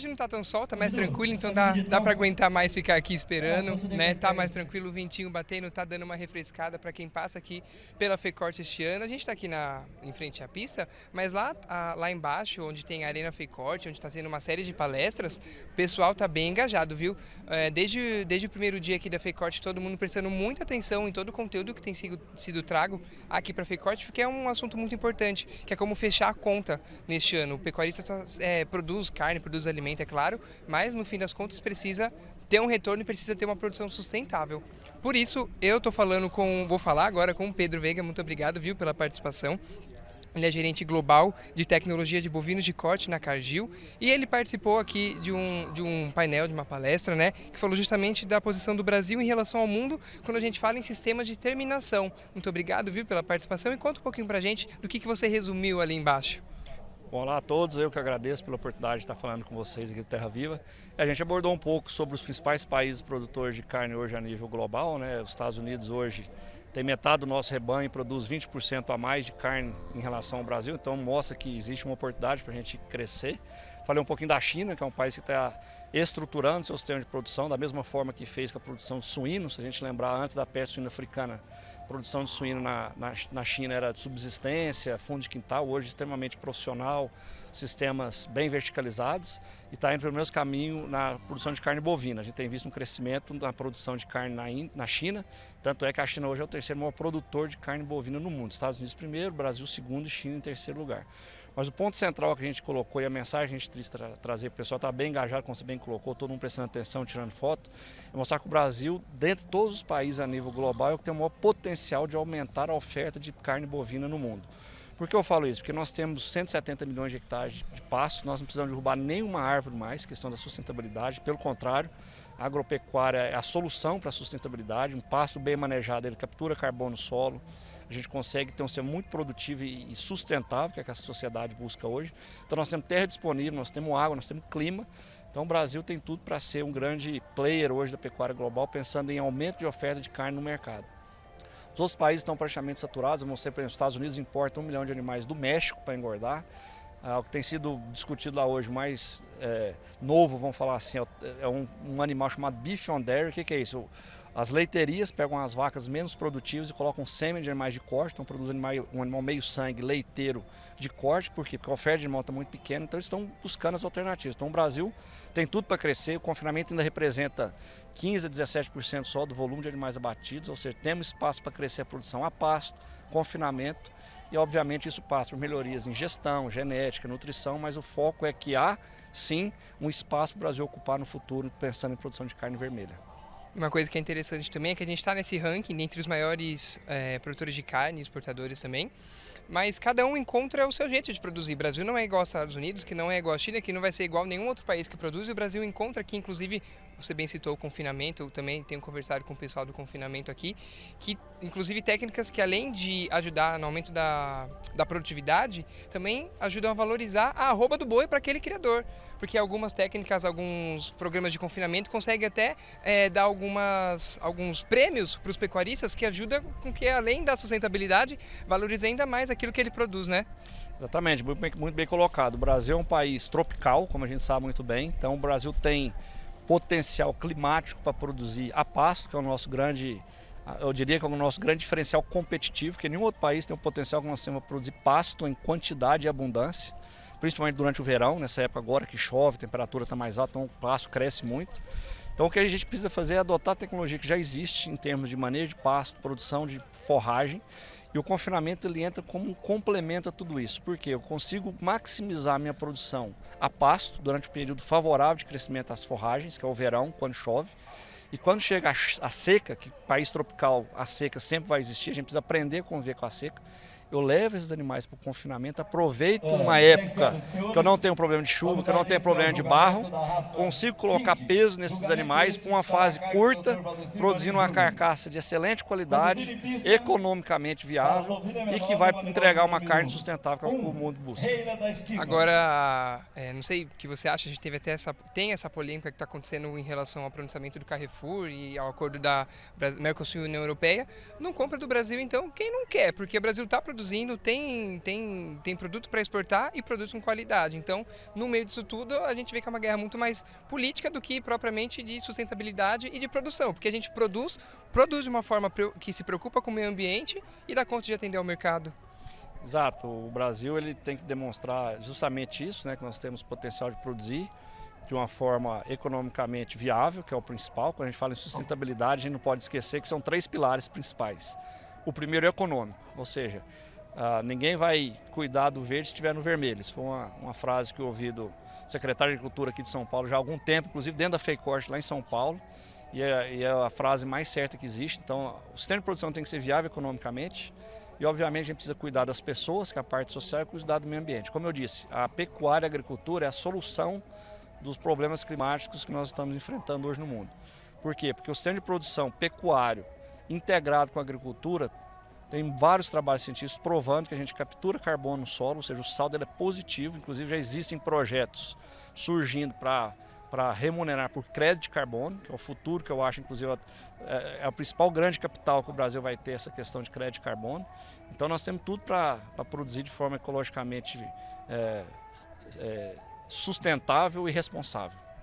hoje não tá tão sol, tá mais tranquilo, então dá para aguentar mais ficar aqui esperando, né? Tá mais tranquilo, o ventinho batendo, tá dando uma refrescada para quem passa aqui pela FECORT este ano. A gente tá aqui em frente à pista, mas lá embaixo, onde tem a Arena FECORT, onde está sendo uma série de palestras, o pessoal tá bem engajado, viu? Desde o primeiro dia aqui da FECORT, todo mundo prestando muita atenção em todo o conteúdo que tem sido trago aqui para a FECORT, porque é um assunto muito importante, que é como fechar a conta neste ano. O pecuarista produz carne, produz alimento, é claro, mas no fim das contas precisa ter um retorno e precisa ter uma produção sustentável. Por isso, vou falar agora com o Pedro Veiga. Muito obrigado, viu, pela participação. Ele é gerente global de tecnologia de bovinos de corte na Cargill e ele participou aqui de um painel, de uma palestra, né, que falou justamente da posição do Brasil em relação ao mundo quando a gente fala em sistemas de terminação. Muito obrigado, viu, pela participação e conta um pouquinho pra gente do que você resumiu ali embaixo. Olá a todos, eu que agradeço pela oportunidade de estar falando com vocês aqui do Terra Viva. A gente abordou um pouco sobre os principais países produtores de carne hoje a nível global, né? Os Estados Unidos hoje tem metade do nosso rebanho e produz 20% a mais de carne em relação ao Brasil, então mostra que existe uma oportunidade para a gente crescer. Falei um pouquinho da China, que é um país que está estruturando seu sistema de produção, da mesma forma que fez com a produção de suínos. Se a gente lembrar, antes da peste suína africana, a produção de suíno na China era de subsistência, fundo de quintal, hoje extremamente profissional, sistemas bem verticalizados, e está indo pelo mesmo caminho na produção de carne bovina. A gente tem visto um crescimento na produção de carne na China, tanto é que a China hoje é o terceiro maior produtor de carne bovina no mundo. Estados Unidos primeiro, Brasil segundo e China em terceiro lugar. Mas o ponto central que a gente colocou e a mensagem que a gente quis trazer para o pessoal, está bem engajado, como você bem colocou, todo mundo prestando atenção, tirando foto, é mostrar que o Brasil, dentre todos os países a nível global, é o que tem o maior potencial de aumentar a oferta de carne bovina no mundo. Por que eu falo isso? Porque nós temos 170 milhões de hectares de pasto, nós não precisamos derrubar nenhuma árvore mais, questão da sustentabilidade, pelo contrário, a agropecuária é a solução para a sustentabilidade, um pasto bem manejado, ele captura carbono no solo, a gente consegue ter um sistema muito produtivo e sustentável, que é o que a sociedade busca hoje. Então nós temos terra disponível, nós temos água, nós temos clima. Então o Brasil tem tudo para ser um grande player hoje da pecuária global, pensando em aumento de oferta de carne no mercado. Os outros países estão praticamente saturados, eu mostrei, por exemplo, os Estados Unidos importam 1 milhão de animais do México para engordar. O que tem sido discutido lá hoje, mais novo, vamos falar assim, é um animal chamado beef on dairy. O que é isso? As leiterias pegam as vacas menos produtivas e colocam sêmen de animais de corte, então produzem um animal meio sangue leiteiro de corte. Por quê? Porque a oferta de animal está muito pequena, então eles estão buscando as alternativas. Então o Brasil tem tudo para crescer, o confinamento ainda representa 15% a 17% só do volume de animais abatidos, ou seja, temos espaço para crescer a produção a pasto, confinamento, e obviamente isso passa por melhorias em gestão, genética, nutrição, mas o foco é que há sim um espaço para o Brasil ocupar no futuro, pensando em produção de carne vermelha. Uma coisa que é interessante também é que a gente está nesse ranking entre os maiores produtores de carne, exportadores também, mas cada um encontra o seu jeito de produzir. O Brasil não é igual aos Estados Unidos, que não é igual à China, que não vai ser igual a nenhum outro país que produz, e o Brasil encontra aqui, inclusive, você bem citou o confinamento, eu também tenho conversado com o pessoal do confinamento aqui, que inclusive técnicas que além de ajudar no aumento da produtividade, também ajudam a valorizar a arroba do boi para aquele criador. Porque algumas técnicas, alguns programas de confinamento conseguem até dar alguns prêmios para os pecuaristas que ajudam com que, além da sustentabilidade, valorize ainda mais aquilo que ele produz, né? Exatamente, muito bem colocado. O Brasil é um país tropical, como a gente sabe muito bem, então o Brasil tem potencial climático para produzir a pasto, que é o nosso grande, eu diria que é o nosso grande diferencial competitivo, que nenhum outro país tem o potencial que nós temos para produzir pasto em quantidade e abundância, principalmente durante o verão, nessa época agora que chove, a temperatura está mais alta, então o pasto cresce muito. Então o que a gente precisa fazer é adotar a tecnologia que já existe em termos de manejo de pasto, produção de forragem, e o confinamento ele entra como um complemento a tudo isso. Por quê? Eu consigo maximizar a minha produção a pasto durante o período favorável de crescimento das forragens, que é o verão, quando chove. E quando chega a seca, que país tropical a seca sempre vai existir, a gente precisa aprender a conviver com a seca. Eu levo esses animais para o confinamento, aproveito uma época que eu não tenho problema de chuva, que eu não tenho problema de barro, consigo colocar peso nesses animais por uma fase curta, produzindo uma carcaça de excelente qualidade, economicamente viável e que vai entregar uma carne sustentável que é o que o mundo busca. Agora, não sei o que você acha, a gente teve até tem essa polêmica que está acontecendo em relação ao pronunciamento do Carrefour e ao acordo da Mercosul e União Europeia. Não compra do Brasil, então, quem não quer, porque o Brasil está produzindo produzindo, tem produto para exportar e produz com qualidade. Então, no meio disso tudo, a gente vê que é uma guerra muito mais política do que propriamente de sustentabilidade e de produção, porque a gente produz de uma forma que se preocupa com o meio ambiente e dá conta de atender ao mercado. Exato, o Brasil ele tem que demonstrar justamente isso, né, que nós temos potencial de produzir de uma forma economicamente viável, que é o principal. Quando a gente fala em sustentabilidade, a gente não pode esquecer que são 3 pilares principais. O primeiro é econômico, ou seja, ninguém vai cuidar do verde se estiver no vermelho. Isso foi uma frase que eu ouvi do secretário de Agricultura aqui de São Paulo já há algum tempo, inclusive dentro da FECORT lá em São Paulo, e é a frase mais certa que existe. Então, o sistema de produção tem que ser viável economicamente e, obviamente, a gente precisa cuidar das pessoas, que é a parte social, e cuidar do meio ambiente. Como eu disse, a pecuária e a agricultura é a solução dos problemas climáticos que nós estamos enfrentando hoje no mundo. Por quê? Porque o sistema de produção pecuário integrado com a agricultura tem vários trabalhos científicos provando que a gente captura carbono no solo, ou seja, o saldo ele é positivo. Inclusive já existem projetos surgindo para remunerar por crédito de carbono, que é o futuro, que eu acho, inclusive, é o principal grande capital que o Brasil vai ter, essa questão de crédito de carbono. Então nós temos tudo para produzir de forma ecologicamente sustentável e responsável.